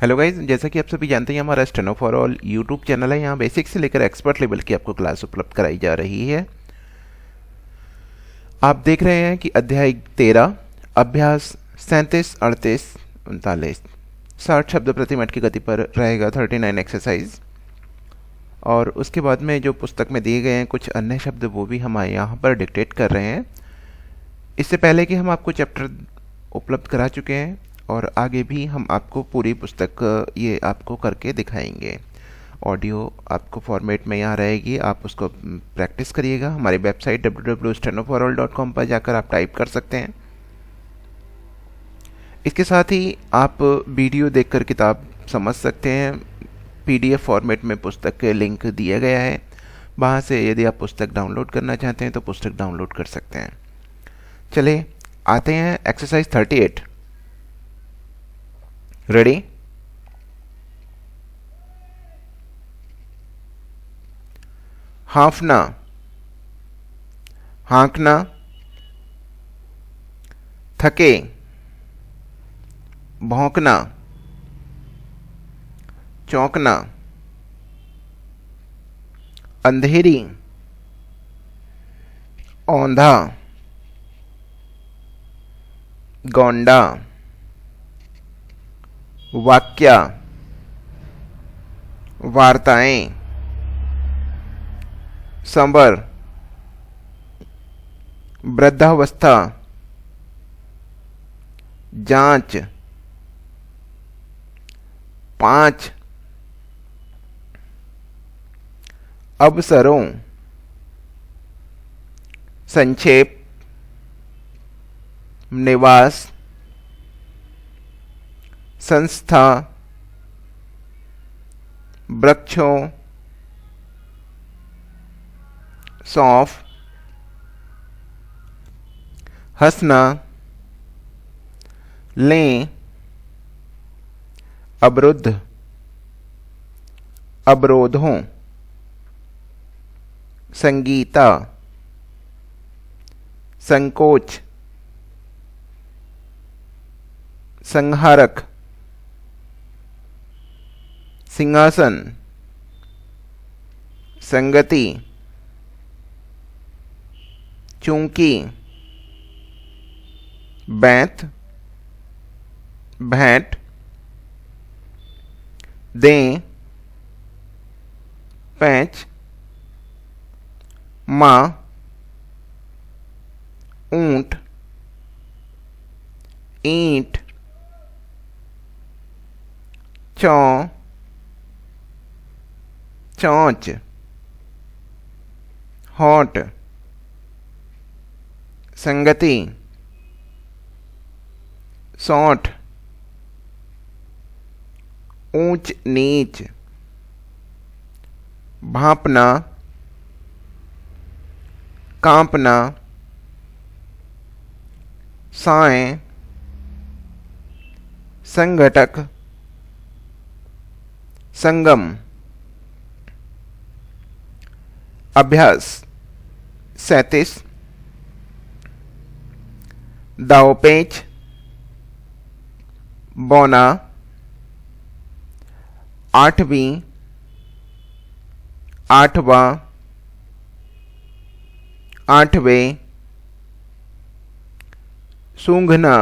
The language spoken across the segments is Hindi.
हेलो गाइज, जैसा कि आप सभी जानते हैं हमारा steno for all YouTube channel है। यहाँ बेसिक से लेकर एक्सपर्ट लेवल की आपको क्लास उपलब्ध कराई जा रही है। आप देख रहे हैं कि अध्याय 13 अभ्यास 37, 38, 39 60 शब्द प्रति मिनट की गति पर रहेगा 39 एक्सरसाइज। और उसके बाद में जो पुस्तक में दिए गए हैं कुछ अन्य शब्द वो भी हम यहाँ पर डिक्टेट कर रहे हैं। इससे पहले कि हम आपको चैप्टर उपलब्ध करा चुके हैं और आगे भी हम आपको पूरी पुस्तक ये आपको करके दिखाएंगे। ऑडियो आपको फॉर्मेट में यहाँ रहेगी, आप उसको प्रैक्टिस करिएगा। हमारी वेबसाइट www.stenoforall.com पर जाकर आप टाइप कर सकते हैं। इसके साथ ही आप वीडियो देखकर किताब समझ सकते हैं। पीडीएफ फॉर्मेट में पुस्तक के लिंक दिया गया है, वहाँ से यदि आप पुस्तक डाउनलोड करना चाहते हैं तो पुस्तक डाउनलोड कर सकते हैं। चले आते हैं एक्सरसाइज 38। रेडी? हाँफना, हाँकना, थके, भौंकना, चौंकना, अंधेरी, औंधा, गौंडा, वाक्या, वार्ताएं, संबर, वृद्धावस्था, जांच, 5, अवसरों, संक्षेप, निवास, संस्था, वृक्षों, सौंफ, हंसना, लें, अवरुद्ध, अवरोधों, संगीता, संकोच, संहारक, सिंहासन, संगति, चूंकि, बैंत, भेंट, दें, पैंच, माँ, ऊंट, ईंट, चौं, चौंच, होंठ, संगति, सौंठ, ऊंच नीच, भांपना, कांपना, साएं, संघटक, संगम। अभ्यास 37 दावपेंच, बौना, 8वीं, 8वां, 8वें, सूंघना,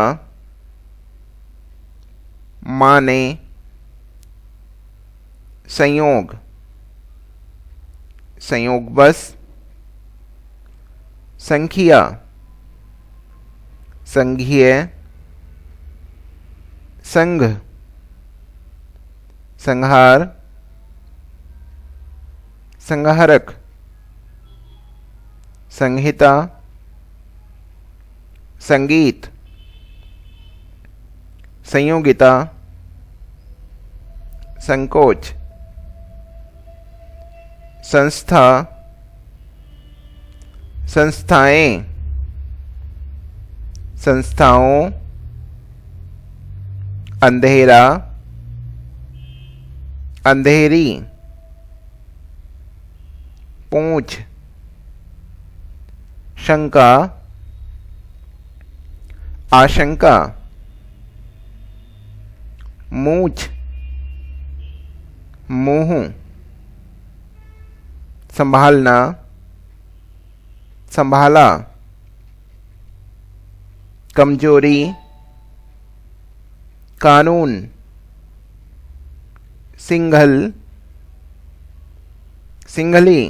माने, संयोग, संयोग बस, संख्या, संघीय, संघ, संहार, संहारक, संहिता, संगीत, संयोगिता, संकोच, संस्था, संस्थाएं, संस्थाओं, अंधेरा, अंधेरी, पूंछ, शंका, आशंका, मूछ, मुंह, संभालना, संभाला, कमजोरी, कानून, सिंघल, सिंघली,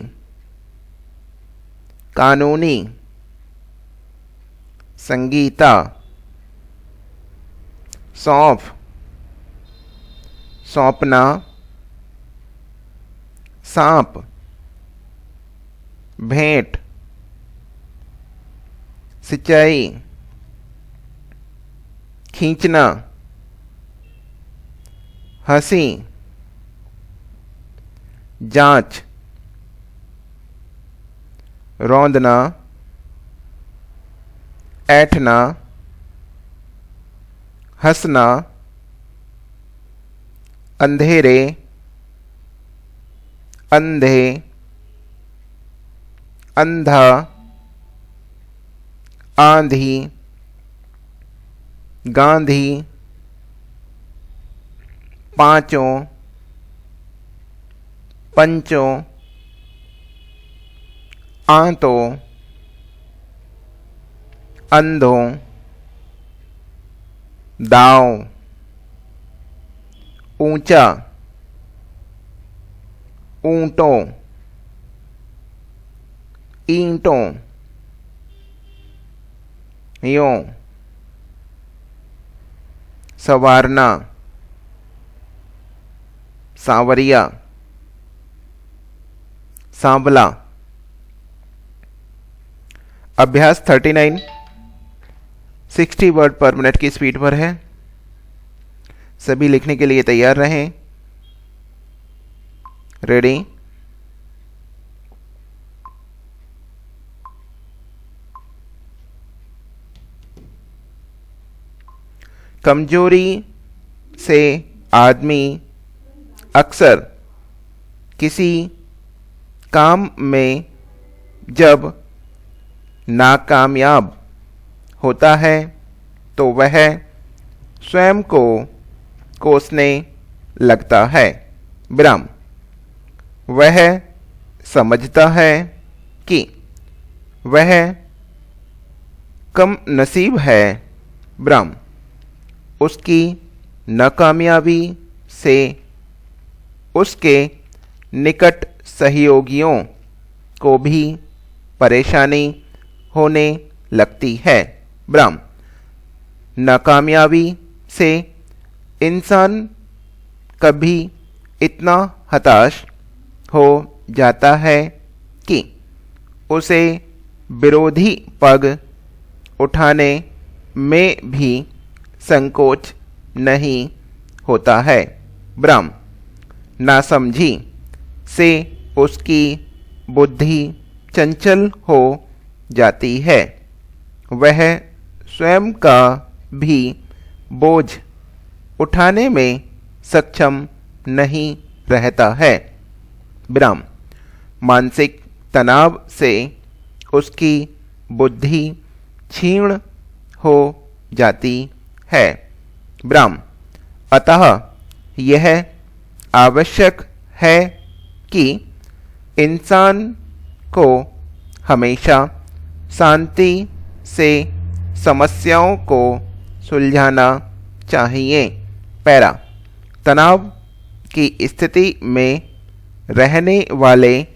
कानूनी, संगीता, सौंफ, सौंपना, सांप, भेंट, सिंचाई, खींचना, हंसी, जांच, रौंदना, ऐंठना, हंसना, अंधेरे, अंधे, अंधा, आंधी, गांधी, पांचों, पंचों, आंतों, अंधों, दांव, ऊंचा, ऊंटों, ईंटों, यों, संवारना, सांवरिया, सांवला। अभ्यास 39 60 वर्ड पर मिनट की स्पीड पर है। सभी लिखने के लिए तैयार रहें। रेडी। कमजोरी से आदमी अक्सर किसी काम में जब नाकामयाब होता है तो वह स्वयं को कोसने लगता है। विराम। वह समझता है कि वह कम नसीब है। विराम। उसकी नाकामयाबी से उसके निकट सहयोगियों को भी परेशानी होने लगती है। विराम। नाकामयाबी से इंसान कभी इतना हताश हो जाता है कि उसे विरोधी पग उठाने में भी संकोच नहीं होता है। विराम। नासमझी से उसकी बुद्धि चंचल हो जाती है। वह स्वयं का भी बोझ उठाने में सक्षम नहीं रहता है। विराम। मानसिक तनाव से उसकी बुद्धि क्षीण हो जाती है। विराम। अतः यह आवश्यक है कि इंसान को हमेशा शांति से समस्याओं को सुलझाना चाहिए। पैरा। तनाव की स्थिति में रहने वाले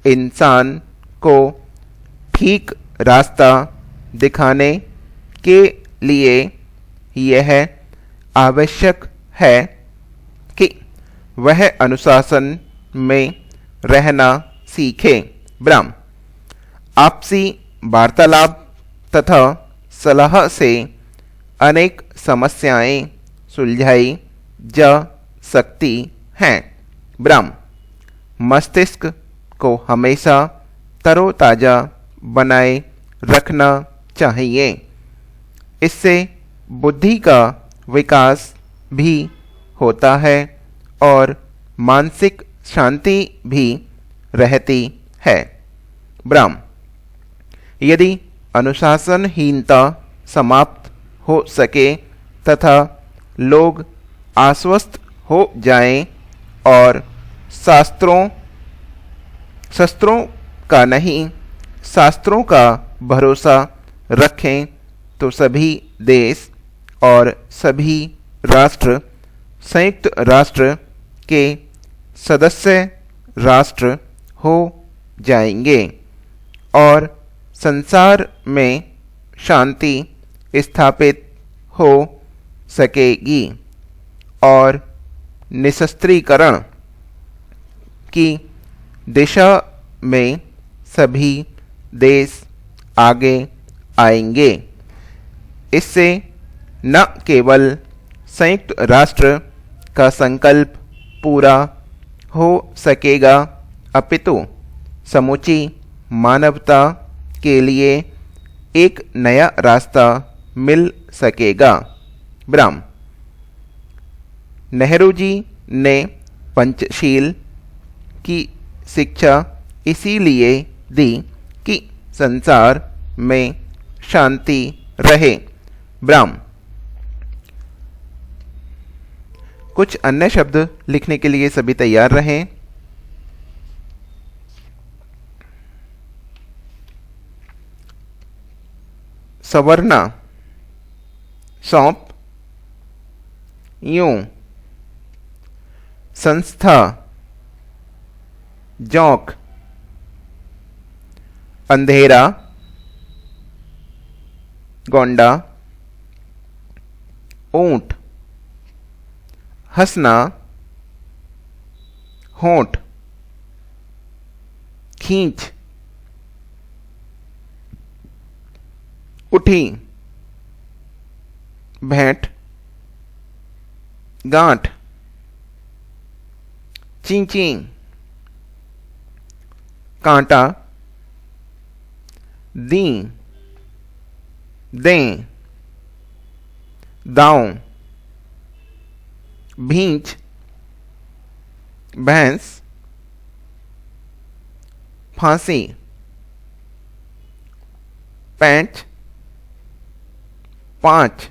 इंसान को ठीक रास्ता दिखाने के लिए यह आवश्यक है कि वह अनुशासन में रहना सीखे। विराम। आपसी वार्तालाप तथा सलाह से अनेक समस्याएं सुलझाई जा सकती हैं। विराम। मस्तिष्क को हमेशा तरोताजा बनाए रखना चाहिए। इससे बुद्धि का विकास भी होता है और मानसिक शांति भी रहती है। विराम। यदि अनुशासनहीनता समाप्त हो सके तथा लोग आश्वस्त हो जाएं और शस्त्रों का नहीं, शास्त्रों का भरोसा रखें तो सभी देश और सभी राष्ट्र संयुक्त राष्ट्र के सदस्य राष्ट्र हो जाएंगे और संसार में शांति स्थापित हो सकेगी और निशस्त्रीकरण की दिशा में सभी देश आगे आएंगे। इससे न केवल संयुक्त राष्ट्र का संकल्प पूरा हो सकेगा अपितु समूची मानवता के लिए एक नया रास्ता मिल सकेगा। विराम। नेहरू जी ने पंचशील की शिक्षा इसीलिए दी कि संसार में शांति रहे। विराम। कुछ अन्य शब्द लिखने के लिए सभी तैयार रहें। सवरना, सौंप, यूं, संस्था, जोंक, अंधेरा, गोंडा, ऊंट, हंसना, होंठ, खींच, उठी, भेंट, गांठ, चींची, कांटा, दी, दें, दांव, भींच, भैंस, फांसी, पैंच, पांच,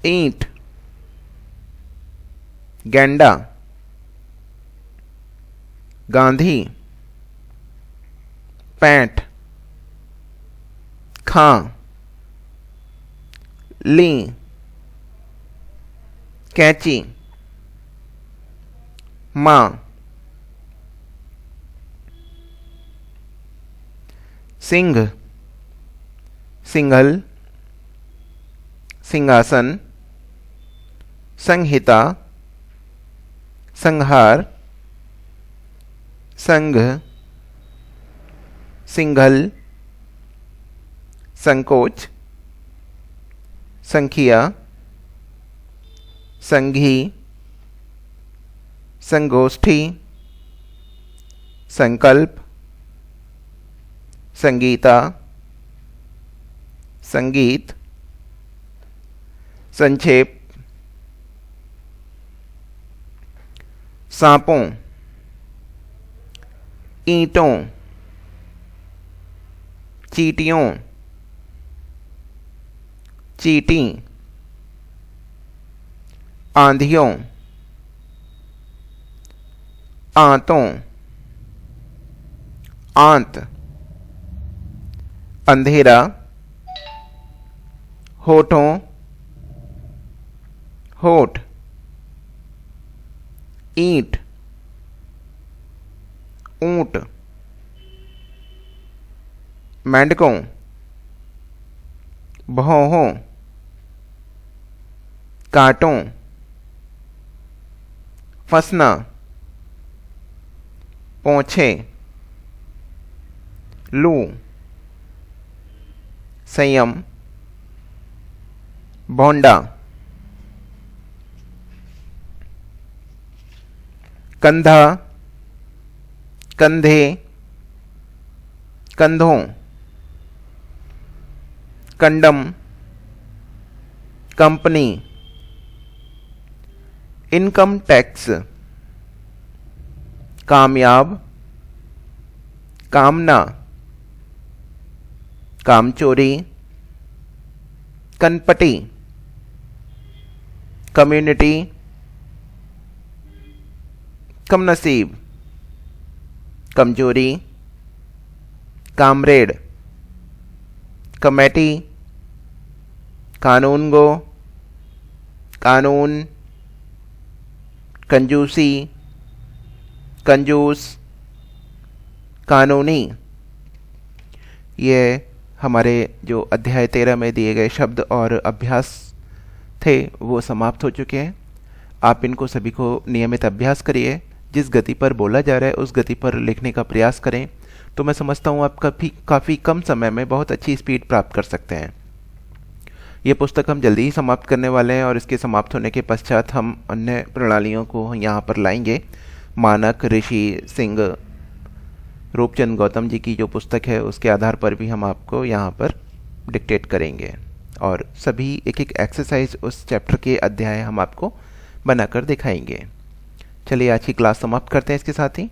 ईंट, गेंडा, गांधी, पैंट, खां, ली, कैंची, मां, सिंह, सिंघल, सिंहासन, संहिता, संहार, संघ, सिंघल, संकोच, संखिया, संघी, संगोष्ठी, संकल्प, संगीता, संगीत, संक्षेप, सांपों, ईंटों, चींटियों, चींटी, आंधियों, आंतों, आंत, अंधेरा, होठों, होठ, ईंट, ऊंट, मेंढकों, भौहों, कांटों, फंसना, पोंछे, लू, संयम, भोंडा, कंधा, कंधे, कंधों, कंडम, कंपनी, इनकम टैक्स, कामयाब, कामना, कामचोरी, कनपटी, कम्युनिटी, कमनसीब, कमजोरी, कामरेड, कमेटी, कानूनगो, कानून, कंजूसी, कंजूस, कानूनी। ये हमारे जो अध्याय 13 में दिए गए शब्द और अभ्यास थे वो समाप्त हो चुके हैं। आप इनको सभी को नियमित अभ्यास करिए। जिस गति पर बोला जा रहा है उस गति पर लिखने का प्रयास करें, तो मैं समझता हूँ आप काफ़ी कम समय में बहुत अच्छी स्पीड प्राप्त कर सकते हैं। ये पुस्तक हम जल्दी ही समाप्त करने वाले हैं और इसके समाप्त होने के पश्चात हम अन्य प्रणालियों को यहाँ पर लाएंगे। मानक, ऋषि, सिंह, रूपचंद गौतम जी की जो पुस्तक है उसके आधार पर भी हम आपको यहाँ पर डिक्टेट करेंगे और सभी एक एक एक्सरसाइज उस चैप्टर के अध्याय हम आपको बनाकर दिखाएंगे। चलिए आज की क्लास समाप्त करते हैं इसके साथ ही।